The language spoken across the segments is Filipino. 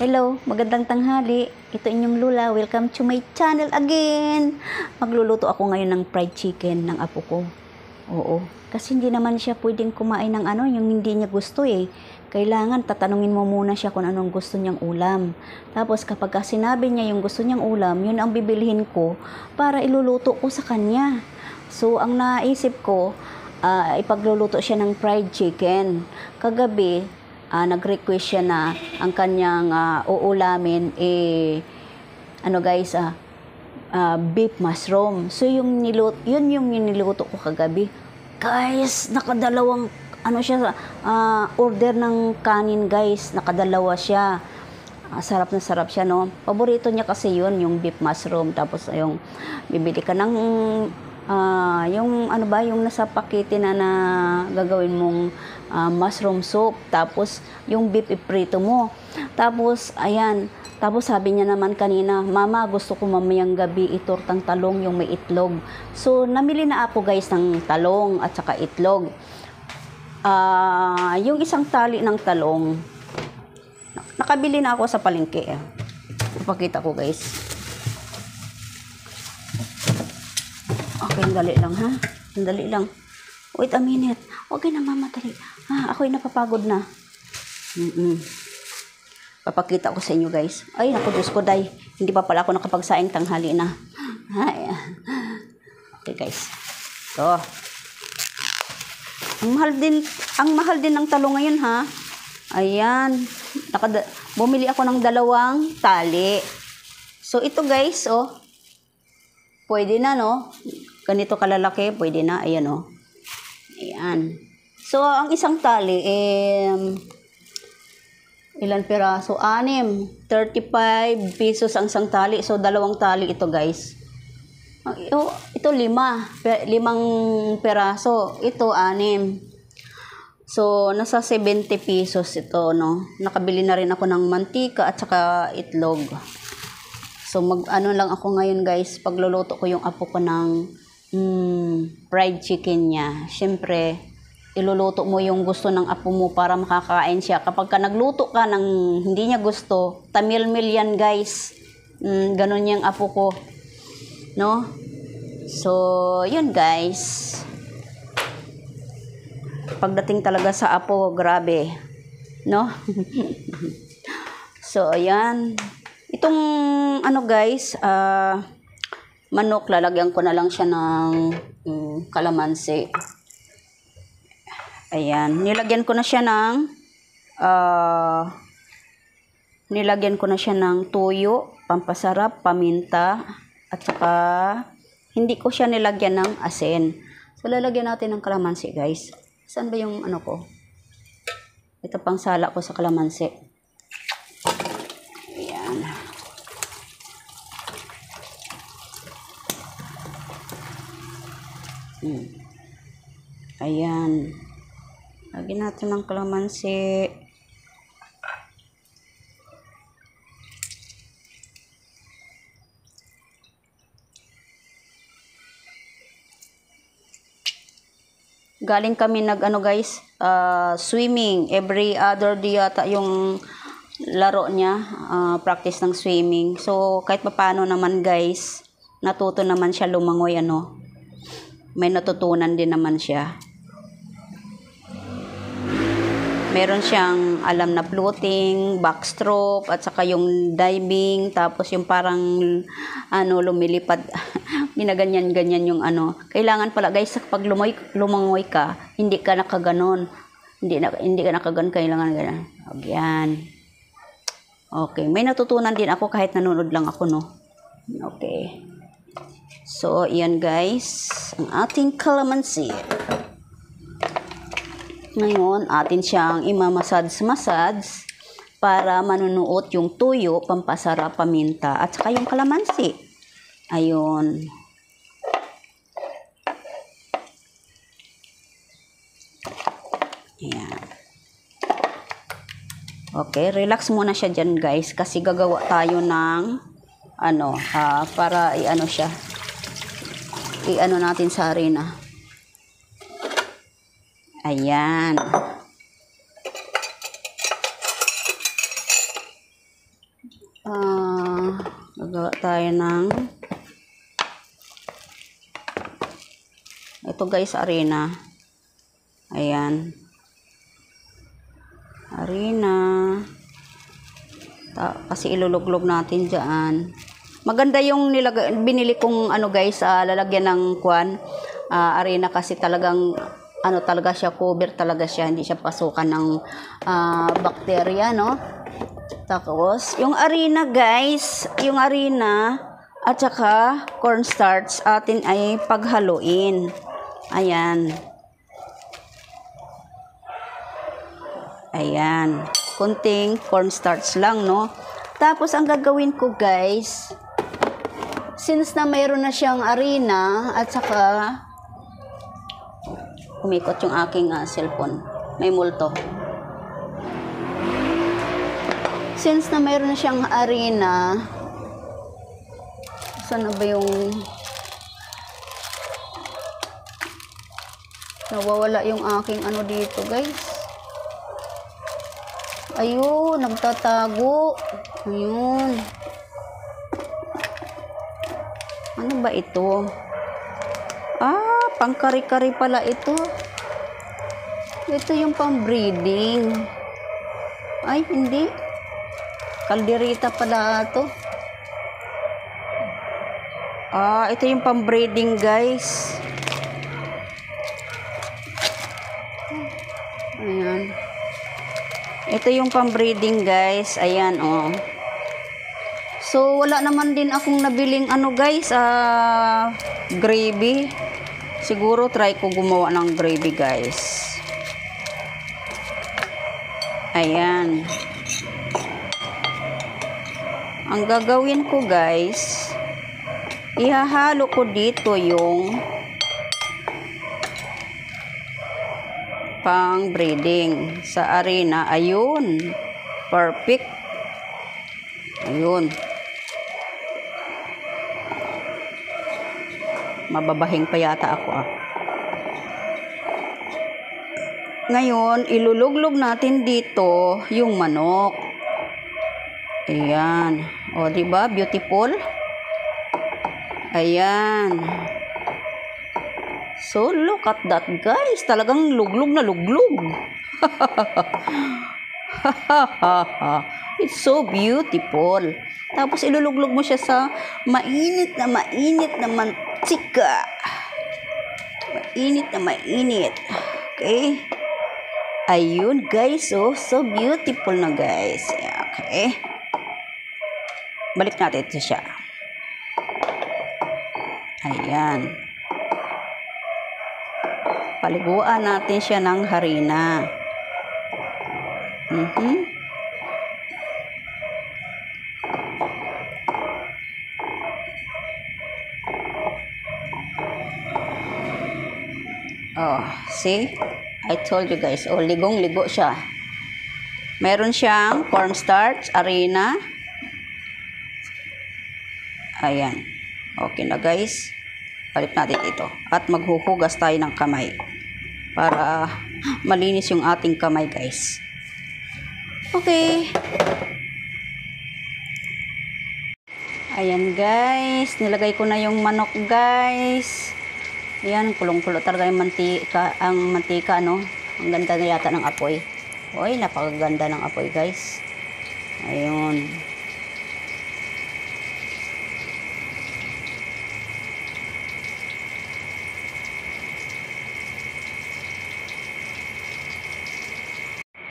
Hello, magandang tanghali. Ito inyong Lula. Welcome to my channel again. Magluluto ako ngayon ng fried chicken ng apo ko. Oo, kasi hindi naman siya pwedeng kumain ng yung hindi niya gusto eh. Kailangan tatanungin mo muna siya kung anong gusto niyang ulam. Tapos kapag sinabi niya yung gusto niyang ulam, yun ang bibilhin ko para iluluto ko sa kanya. So, ang naisip ko, ipagluluto siya ng fried chicken. Kagabi, nag-request siya na ang kanyang uulamin beef mushroom. So yun yung niluto ko kagabi. Guys, nakadalawang order ng kanin guys, nakadalawa siya. Sarap na sarap siya, no? Paborito niya kasi yun, yung beef mushroom. Tapos yung bibili ka ng yung nasa pakete na gagawin mong mushroom soup, tapos yung beef iprito mo, tapos ayan, tapos sabi niya naman kanina, mama gusto ko mamayang gabi itortang talong yung may itlog. So namili na ako guys ng talong at saka itlog. Yung isang tali ng talong nakabili na ako sa palengke. Ipakita ko guys. Okay, dali lang ha. Dali lang. Wait a minute. Okay na mama, dali. Ako'y napapagod na. Papakita ko sa inyo guys. Ay, naku Diyos ko day. Hindi pa pala ako nakapagsaing tanghali na. Okay guys. So. Ang mahal din ng talong ngayon ha. Ayan. Bumili ako ng 2 tali. So ito guys, oh. Pwede na, no? Ganito kalalaki, pwede na. Ayan, oh. Ayan. So, ang isang tali, ilan peraso? 6. 35 pesos ang isang tali. So, 2 tali ito, guys. Ito 5. 5 peraso. Ito, 6. So, nasa 70 pesos ito, no? Nakabili na rin ako ng mantika at saka itlog. So, lang ako ngayon guys, pagluluto ko yung apo ko ng fried chicken niya. Siyempre, iluluto mo yung gusto ng apo mo para makakain siya. Kapag nagluto ka ng hindi niya gusto, tamil-mil yan guys. Ganun yung apo ko. No? So, yun guys. Pagdating talaga sa apo, grabe. No? So, ayan. Itong guys, manok, lalagyan ko na lang siya ng kalamansi. Ayan, nilagyan ko na siya ng tuyo, pampasarap, paminta, at saka hindi ko siya nilagyan ng asin. So lalagyan natin ng kalamansi guys. Saan ba yung ko? Ito pang sala ko sa kalamansi. Ayan. Lagyan natin ng kalamansi. Galing kami guys, swimming. Every other day yata yung laro niya, practice ng swimming. So, kahit paano naman guys, natuto naman siya lumangoy, may natutunan din naman siya. Meron siyang alam na floating, backstroke, at saka yung diving, tapos yung parang lumilipad, ginaganyan-ganyan yung Kailangan pala guys, pag lumangoy ka, hindi ka nakaganon. Hindi ka nakaganon, kailangan ganyan. Yan. Okay, may natutunan din ako kahit nanonood lang ako, no? Okay. So, yan guys, ang ating kalamansi. Ngayon, atin siyang imamassage para manunuot yung tuyo, pampasarap, paminta, at saka yung kalamansi. Ayun. Ayan. Okay, relax muna siya dyan guys, kasi gagawa tayo ng para siya. Natin sa arena. Ayan. Gagawa tayo ng ito guys, arena. Ayan. Arena. Kasi iluluglog natin dyan. Maganda yung binili kong ano guys, lalagyan ng arena kasi talagang ano talaga siya, cover talaga siya, hindi siya pasukan ng bakterya, no? Tapos, yung arena guys, yung arena at saka cornstarch atin ay paghaluin. Ayan. Ayan. Kunting cornstarch lang, no? Tapos, ang gagawin ko guys, since na mayroon na siyang arena at saka umikot yung aking cellphone. May multo. Since na mayroon na siyang arena, saan na ba yung nawawala yung aking ano dito guys? Ayun, nagtatago. Ayun. Ano ba ito? Pangkari-kari pala ito. Ito yung pang-breeding. Ay, hindi. Kalderita pala ito. Ito yung pang-breeding guys. Ayan. Ito yung pang-breeding guys. Ayan, oh. So, wala naman din akong nabiling ano guys, gravy. Siguro try ko gumawa ng gravy guys. Ayan. Ang gagawin ko guys, ihahalo ko dito yung pang breeding sa arena. Ayun. Perfect. Ayun. Mababahing pa yata ako Ngayon, iluluglog natin dito yung manok. Ayan. O, diba? Beautiful. Ayan. So, look at that, guys. Talagang luglog na luglog. It's so beautiful. Tapos, iluluglog mo siya sa mainit na mantika. Mainit na mainit. Okay? Ayun, guys. Oh, so beautiful na, guys. Okay? Balik natin ito siya. Ayan. Paliguan natin siya ng harina. Oh, see? I told you guys. Oh, ligong-ligo siya. Meron siyang cornstarch, arena. Ayan. Okay na guys. Palit natin ito. At maghuhugas tayo ng kamay. Para malinis yung ating kamay guys. Okay. Ayan guys. Nilagay ko na yung manok guys. Ayan. Kulong-kulo talaga yung mantika. Ang mantika no. Ang ganda na yata ng apoy. Uy, napakaganda ng apoy guys. Ayun.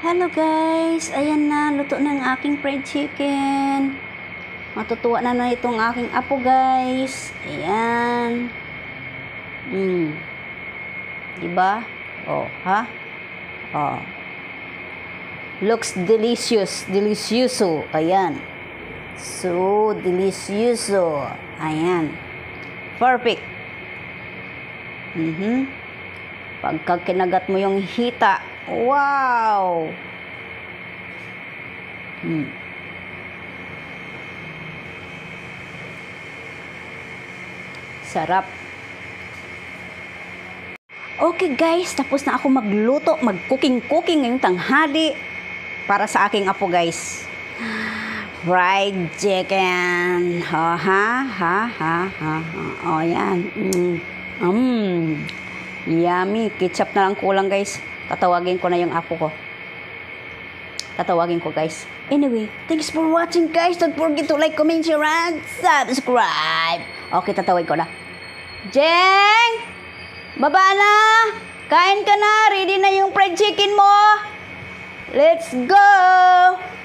Hello guys, ayan na, luto na ang aking fried chicken. Matutuwa na itong aking apo guys. Ayan. Diba? Oh, ha? Oh. Looks delicious, delicioso. Ayan. So delicioso. Ayan. Perfect. Pagka kinagat mo yung hita, wow! Sarap. Okay guys, tapos na ako magluto, mag-cooking ngayong tanghali para sa aking apo guys. fried chicken. Oh, ha, ha, ha, ha, ha. Oh, yan. Yummy. Ketchup na lang kulang, guys. Tatawagin ko na yung apo ko. Tatawagin ko, guys. Anyway, thanks for watching, guys. Don't forget to like, comment, share, and subscribe. Okay, tatawagin ko na. Jeng! Baba na! Kain ka na! Ready na yung fried chicken mo! Let's go!